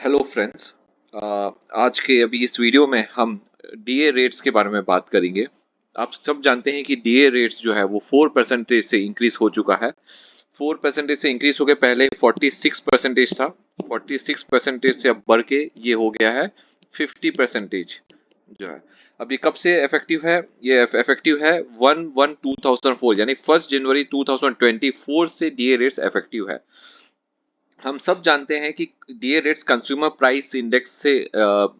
Hello friends. आज के अभी इस वीडियो में हम डीए रेट्स के बारे में बात करेंगे। आप सब जानते हैं कि डीए रेट्स जो है वो 4% से इंक्रीज हो चुका है। 4% से इंक्रीज होके पहले 46% था। 46% से अब बढ़ के ये हो गया है 50% जो है। अब ये कब से इफेक्टिव है? ये इफेक्टिव है 1/1/2004 यानी 1 जनवरी 2024 से डीए रेट्स इफेक्टिव है। हम सब जानते हैं कि DA rates consumer price index से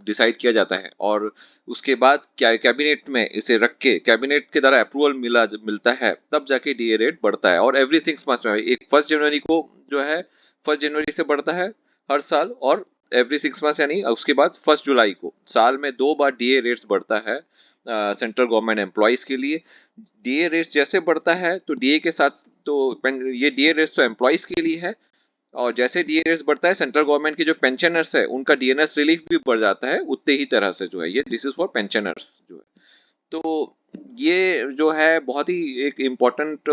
डिसाइड किया जाता है और उसके बाद क्या कैबिनेट में इसे रख के कैबिनेट के द्वारा अप्रूवल मिलता है, तब जाके डीए रेट बढ़ता है। और एवरी 6 मंथ्स में एक 1 जनवरी को जो है 1 जनवरी से बढ़ता है हर साल, और एवरी 6 मंथ्स यानी उसके बाद 1 जुलाई को साल में 2 बार डीए रेट्स बढ़ता है सेंट्रल गवर्नमेंट एम्प्लॉयज के लिए। डीए रेट्स जैसे बढ़ता है तो डीए के साथ तो ये डीए रेट्स तो एम्प्लॉयज के लिए है, और जैसे डीएनएस बढ़ता है सेंट्रल गवर्नमेंट के जो पेंशनर्स है उनका डीएनएस रिलीफ भी बढ़ जाता है उतने ही तरह से जो है। ये दिस इज फॉर पेंशनर्स जो है। तो ये जो है बहुत ही एक इम्पोर्टेंट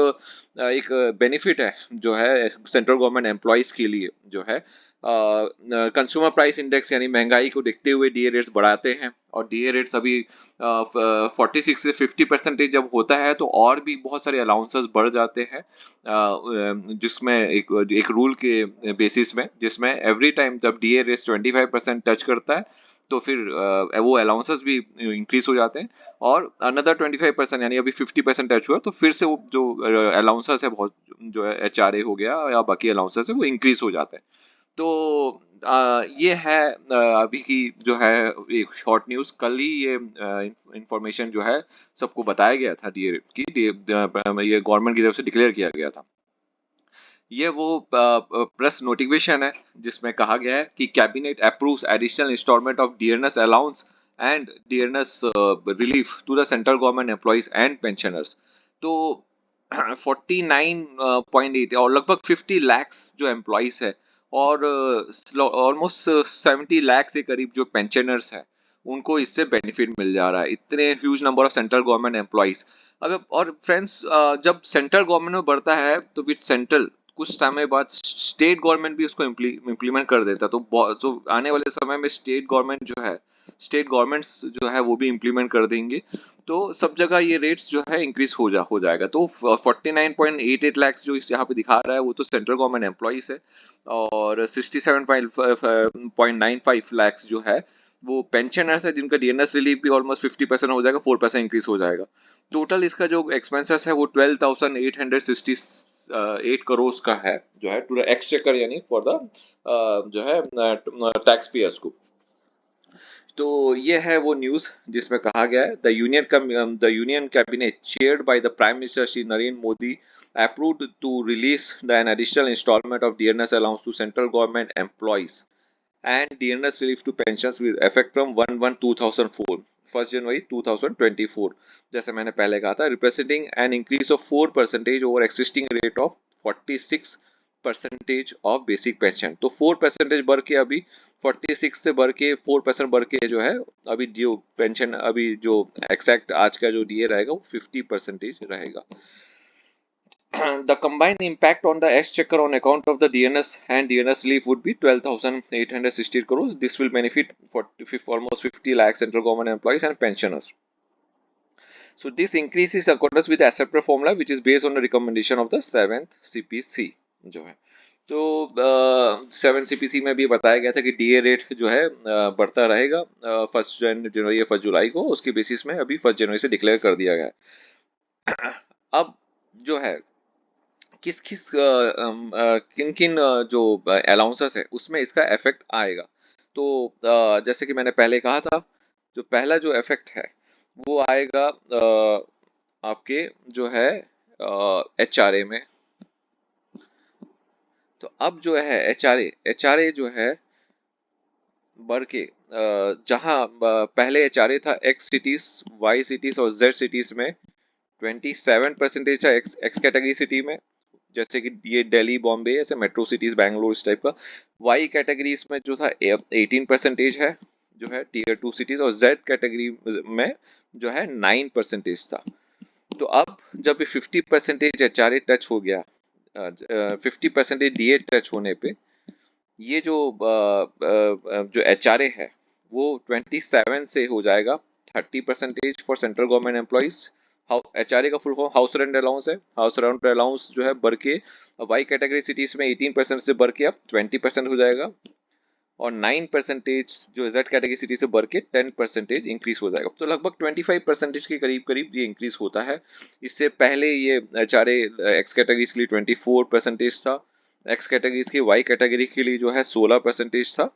एक बेनिफिट है जो है सेंट्रल गवर्नमेंट एम्प्लॉयज के लिए जो है। कंज्यूमर प्राइस इंडेक्स यानी महंगाई को देखते हुए डीए रेट्स बढ़ाते हैं, और डीए रेट्स अभी 46 से 50% जब होता है तो और भी बहुत सारे अलाउंसेस बढ़ जाते हैं, जिसमें एक रूल के बेसिस में, जिसमें एवरी टाइम जब डीए रेट्स 25% टच करता है तो फिर वो अलाउंसेस भी इंक्रीज हो जाते हैं, और अनदर 25% यानी अभी 50% टच हुआ तो फिर से वो जो अलाउंसेस है बहुत जो है एचआरए हो गया या बाकी अलाउंसेस है वो इंक्रीज हो जाते हैं। तो ये है अभी की जो है एक शॉर्ट न्यूज़। कल ही ये इंफॉर्मेशन जो है सबको बताया गया था डीए की ये गवर्नमेंट की तरफ से डिक्लेयर किया गया था। ये वो प्रेस नोटिफिकेशन है जिसमें कहा गया है कि cabinet approves additional instalment of dearness allowance and dearness relief to the central government employees and pensioners. तो 49.8 और लगभग 50 लैक्स जो एम्प्लॉइज है, और ऑलमोस्ट 70 लाख के करीब जो पेंशनर्स है उनको इससे बेनिफिट मिल जा रहा है। इतने huge number of central government employees. अब और फ्रेंड्स, जब सेंट्रल गवर्नमेंट में बढ़ता है तो विद सेंट्रल कुछ समय बाद स्टेट गवर्नमेंट भी उसको इम्प्लीमेंट कर देता, तो आने वाले समय में स्टेट गवर्नमेंट्स जो है वो भी इम्प्लीमेंट कर देंगे, तो सब जगह ये रेट्स जो है इंक्रीज हो जाएगा। तो 49.88 लाख जो इस यहाँ पे दिखा रहा है वो तो सेंट्रल गवर्नमेंट एम्प्लॉइज है, और 67.95 लाख जो है वो पेंशनर्स है जिनका डीएनएस रिलीफ भी ऑलमोस्ट 50% हो जाएगा, 4% इंक्रीज हो जाएगा। टोटल इसका जो एक्सपेंसेस है वो 12,868 करोड़ का है जो है टू द एक्सचेकर यानी फॉर द जो है टैक्स पेयर्स को। तो ये है वो न्यूज़ जिसमें कहा गया है the union cabinet chaired by the prime minister Shri Narendra Modi approved to release an additional installment of dearness allowance to central government employees and dearness relief to pensions with effect from 1/1/2004 1 जनवरी 2024। जैसे मैंने पहले कहा था, representing an increase of 4% over existing rate of 46% of basic pension. तो 4% बढ़ के अभी 46 से बढ़ के 4% बढ़ के जो है अभी जो पेंशन अभी जो एक्सैक्ट आज का जो डीए रहेगा वो 50% रहेगा। The combined impact on the exchequer on account of the DNS and DNS relief would be 12,860 crores. This will benefit for almost 50 lakh central government employees and pensioners. So this increase is accordance with the accepted formula which is based on the recommendation of the 7th CPC जो है। तो 7 CPC में भी बताया गया था कि DA rate जो है बढ़ता रहेगा 1 जनवरी या 1 जुलाई को, उसके बेसिस में अभी 1 जनवरी से डिक्लेयर कर दिया गया है। अब जो है किस किस किन किन जो अलाउंसेस है उसमें इसका इफेक्ट आएगा। तो जैसे कि मैंने पहले कहा था, जो पहला जो इफेक्ट है वो आएगा आपके जो है एचआरए में। तो अब जो है एचआरए जो है बढ़ के जहां पहले एचआरए था एक्स सिटीज, वाई सिटीज और जेड सिटीज में 27% है एक्स कैटेगरी सिटी में, जैसे कि ये दिल्ली, बॉम्बे, ऐसे मेट्रो सिटीज, बैंगलोर, इस टाइप का। वाई कैटेगरीज में जो था 18% है जो है टीयर 2 सिटीज, और जेड कैटेगरी में जो है 9% था। तो अब जब 50% एचआरए टच हो गया, 50% डीए टच होने पे ये जो HRA है वो 27 से हो जाएगा 30% for central government employees. HRA का full farm house rent allowance है। हाउस रेंट अलाउंस जो है बढ़ के वाई कैटेगरी सिटीज में 18% से बढ़ के अब 20% हो जाएगा, और 9% जो जेड कैटेगरी सिटी से बढ़ के 10% इंक्रीज हो जाएगा। तो लगभग 25% के करीब करीब ये इंक्रीज होता है। इससे पहले ये HRA एक्स कैटेगरीज के लिए 24% था, एक्स कैटेगरीज की वाई कैटेगरी के लिए जो है 16% था,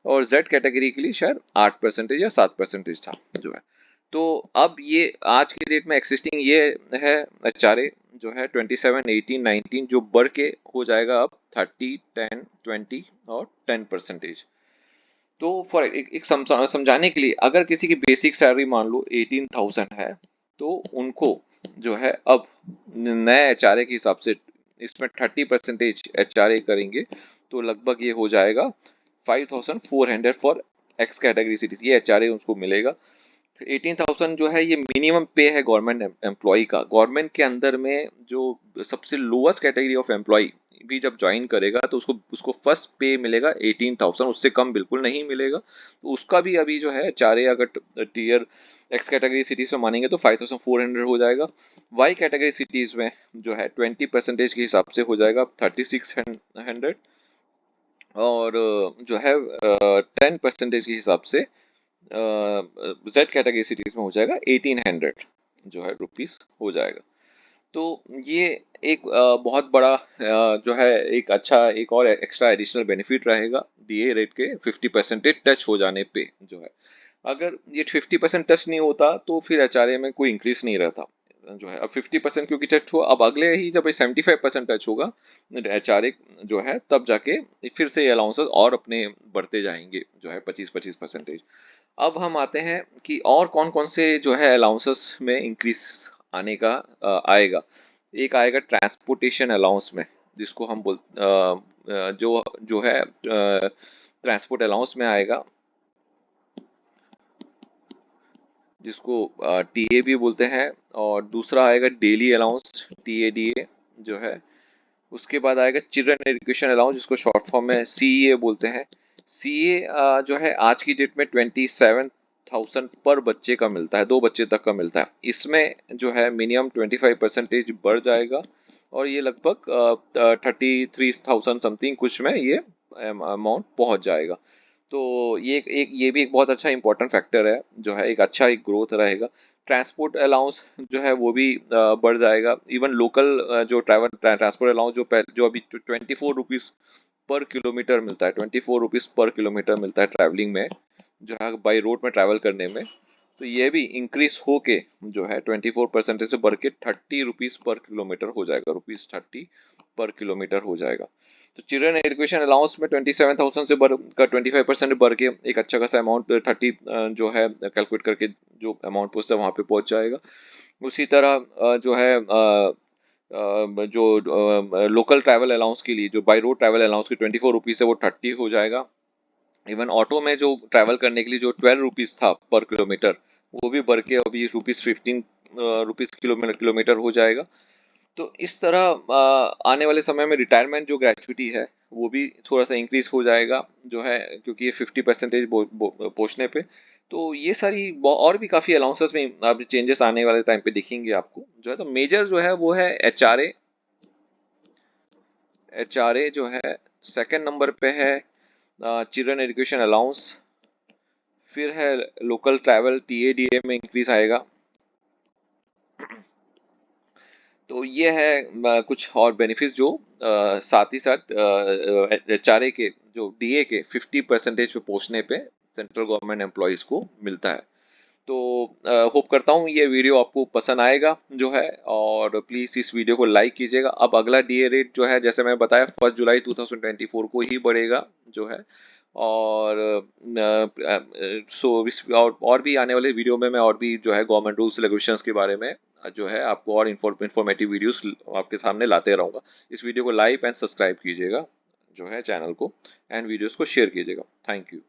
और जेड कैटेगरी के लिए शायद 8% या 7% था जो है। तो अब ये आज के डेट में एक्सिस्टिंग ये है HRA जो है 27, 18, 19 जो बढ़ के हो जाएगा अब 30, 10, 20 और 10%। तो फॉर एक समझाने के लिए, अगर किसी की बेसिक सैलरी मान लो 18,000 है, तो उनको जो है अब नए HRA के हिसाब से इसमें 30% HRA करेंगे तो लगभग ये हो जाएगा 5,400 फॉर एक्स कैटेगरी सिटीज, ये HRA उसको मिलेगा। 18,000 जो है ये मिनिमम पे है गवर्नमेंट एम्प्लॉय का। गवर्नमेंट के अंदर में जो सबसे लोएस्ट कैटेगरी ऑफ एम्प्लॉय भी जब ज्वाइन करेगा तो उसको उसको फर्स्ट पे मिलेगा 18,000, उससे कम बिल्कुल नहीं मिलेगा। तो उसका भी अभी जो है चारे अगर टीयर एक्स कैटेगरी सिटीज में मानेंगे तो 5,400 हो जाएगा। वाई कैटेगरी सिटीज में जो है 20% के हिसाब से हो जाएगा 3,600, और जो है 10% के हिसाब से जेड कैटेगरी सिटीज में हो जाएगा 1,800 जो है रुपीस हो जाएगा। तो ये एक बहुत बड़ा जो है एक अच्छा एक और एक्स्ट्रा एडिशनल बेनिफिट रहेगा DA रेट के 50% टच हो जाने पे जो है। अगर ये 50% टच नहीं होता तो फिर HRA में कोई इंक्रीज नहीं रहता जो है। अब 50% क्योंकि टच हुआ, अब अगले ही जब 75% टच होगा HRA जो है, तब जाके फिर से ये अलाउंसेस और अपने बढ़ते जाएंगे जो है 25-25%। अब हम आते हैं कि और कौन कौन से जो है अलाउंसेस में इंक्रीज आने का आएगा। एक आएगा ट्रांसपोर्टेशन अलाउंस में, जिसको हम जो जो है ट्रांसपोर्ट अलाउंस में आएगा, जिसको TA भी बोलते हैं। और दूसरा आएगा डेली अलाउंस TADA जो है। उसके बाद आएगा चिल्ड्रन एजुकेशन अलाउंस, जिसको शॉर्ट फॉर्म में CEA बोलते हैं। CEA जो है आज की डेट में 27,000 पर बच्चे का मिलता है, 2 बच्चे तक का मिलता है। इसमें जो है मिनिमम 25% बढ़ जाएगा, और ये लगभग 33,000 समथिंग कुछ में ये अमाउंट पहुंच जाएगा। तो ये भी एक बहुत अच्छा इंपॉर्टेंट फैक्टर है जो है, एक अच्छा एक ग्रोथ रहेगा। ट्रांसपोर्ट अलाउंस जो है वो भी बढ़ जाएगा। इवन लोकल जो ट्रैवल ट्रांसपोर्ट अलाउंस जो अभी 24 रुपीज़ पर किलोमीटर मिलता है, 24 रुपीज़ पर किलोमीटर मिलता है ट्रैवलिंग में, जो है बाई रोड में ट्रैवल करने में। तो ये भी इंक्रीज होके जो है 24% से बढ़ के 30 रुपीज़ पर किलोमीटर हो जाएगा, ₹30 पर किलोमीटर हो जाएगा। तो चिल्ड्रन एजुकेशन अलाउंस में 27,000 से बढ़ कर 25% बढ़ के एक अच्छा खासा अमाउंट 30 जो है कैलकुलेट करके जो अमाउंट पहुंचता है वहां पे पहुंच जाएगा। उसी तरह जो है जो लोकल ट्रैवल अलाउंस के लिए जो बाई रोड ट्रैवल अलाउंस की 24 रुपीज़ है वो 30 हो जाएगा। इवन ऑटो में जो ट्रैवल करने के लिए जो 12 रुपीज़ था पर किलोमीटर, वो भी बढ़ के अभी ₹15 रुपीज़ किलोमीटर हो जाएगा। तो इस तरह आने वाले समय में रिटायरमेंट जो ग्रेचुइटी है वो भी थोड़ा सा इंक्रीज हो जाएगा जो है, क्योंकि ये 50% पहुंचने पे। तो ये सारी और भी काफ़ी अलाउंसेस में अब चेंजेस आने वाले टाइम पे दिखेंगे आपको जो है। तो मेजर जो है वो है एच आर ए जो है। सेकंड नंबर पे है चिल्ड्रन एजुकेशन अलाउंस। फिर है लोकल ट्रैवल TADA में इंक्रीज आएगा। तो ये है कुछ और बेनिफिट्स जो साथ ही साथ HRA के जो DA के 50% पे पहुंचने पे सेंट्रल गवर्नमेंट एम्प्लॉयज को मिलता है। तो होप करता हूँ ये वीडियो आपको पसंद आएगा जो है, और प्लीज़ इस वीडियो को लाइक कीजिएगा। अब अगला DA रेट जो है जैसे मैं बताया 1 जुलाई 2024 को ही बढ़ेगा जो है। और और भी आने वाले वीडियो में मैं और भी जो है गवर्नमेंट रूल्स रेगुलेशंस के बारे में जो है आपको और इन्फॉर्मेटिव वीडियोस आपके सामने लाते रहूँगा। इस वीडियो को लाइक एंड सब्सक्राइब कीजिएगा जो है चैनल को, एंड वीडियोस को शेयर कीजिएगा। Thank you.